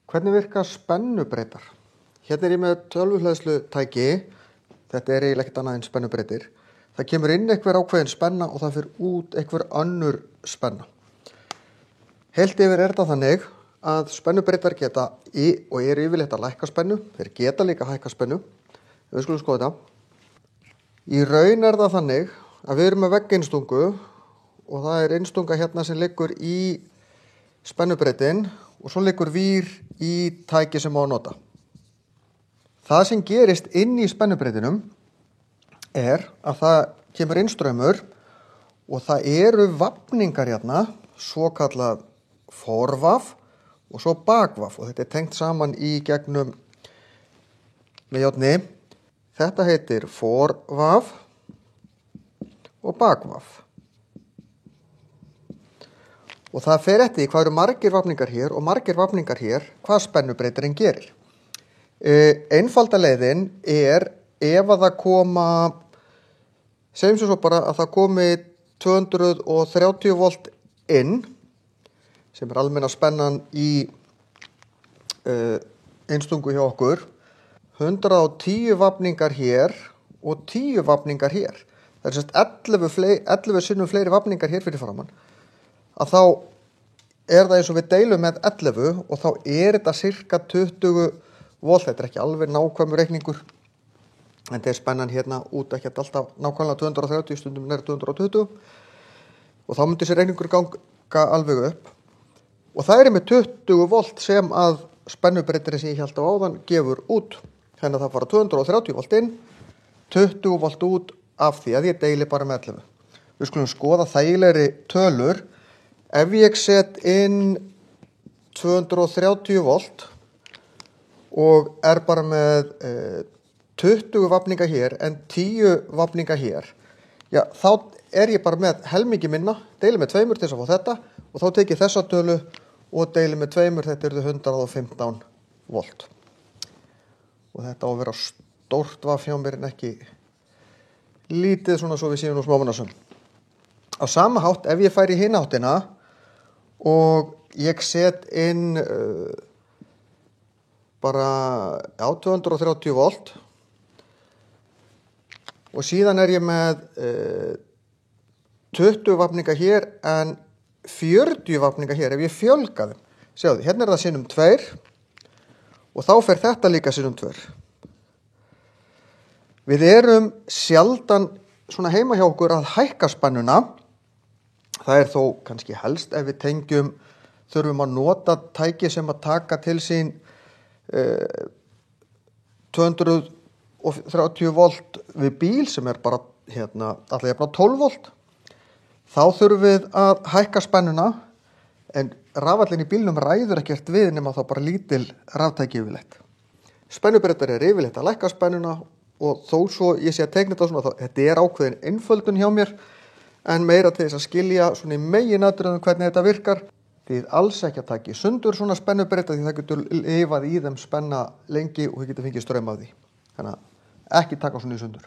Hvernig virka spennubreytar? Hérna ég með tölvuhleðslutæki. Þetta eiginlega ekkert annað en spennubreytir. Það kemur inn einhver ákveðin spenna og það fer út einhver önnur spenna. Heilt yfir þetta þannig að spennubreytar geta og eru yfirleitt að lækka spennu. Þeir geta líka að hækka spennu. Við skulum skoða þetta. Í raun það þannig að við erum með vegginstungu og það innstunga hérna sem liggur í spennubreytin og svo liggur vír í tæki sem á að nota. Það sem gerist inn í spennubreytinum að það kemur inn straumur og það eru vafningar hérna, svokallað forvaf og svo bakvaf og þetta tengt saman í gegnum með járni. Þetta heitir forvaf og bakvaf. Og það fer eftir því hvað eru margir vafningar hér og margir vafningar hér, hvað spennubreytirinn gerir. Einfalda leiðin ef að það koma, segjum svo bara að það komi 230 volt inn, sem almenna spennan í einstungu hjá okkur, 110 vafningar hér og 10 vafningar hér. Það er sérst 11 sinnum fleiri vafningar hér fyrir framann. Að þá það eins og við deilum með 11 og þá þetta cirka 20 volt. Þetta ekki alveg nákvæmur reikningur, en þetta spennan hérna út ekki alltaf nákvæmlega 230, stundum nær 220 og þá myndi þessi reikningur ganga alveg upp. Og það með 20 volt sem að spennubreytirinn sem ég hélt á áðan gefur út. Þannig að það fara 230 volt inn, 20 volt út af því að ég deili bara með 11. Við skulum skoða þægilegri tölur. Ef ég set inn 230 volt og bara með 20 vafninga hér en 10 vafninga hér, já, þá ég bara með helmingi minna, deili með 2 til þess að fá þetta og þá tek ég þessa tölu og deili með 2, þetta 115 volt. Og þetta á að vera stórt vaf hjá mér en ekki lítið svona svo við séum nú smámunasum. Á sama hátt ef ég færi í hina áttina og ég set inn bara 230 volt og síðan ég með 20 vafninga hér en 40 vafninga hér. Ef ég fjölga þeim, sjáðu, hérna það sinnum 2 og þá fer þetta líka sinnum 2. Við erum sjaldan svona heima hjá okkur að hækka spennuna. Það þó kannski helst ef við þurfum að nota tæki sem að taka til sín 230 volt við bíl sem bara alltaf jafn á 12 volt. Þá þurfum við að hækka spennuna en rafallinn í bílnum ræður ekkert við nema þá bara lítil raftæki yfirleitt. Spennubreytar yfirleitt að lækka spennuna og þó svo ég sé að teikna þetta svona, þetta ákveðin einföldun hjá mér en meira til þess að skilja svona í meginatriðum hvernig þetta virkar. Þið alls ekki að taka í sundur svona spennubreyta því það getur lifað í þeim spenna lengi og þið getur fengið straum af því. Þannig að ekki taka svona í sundur.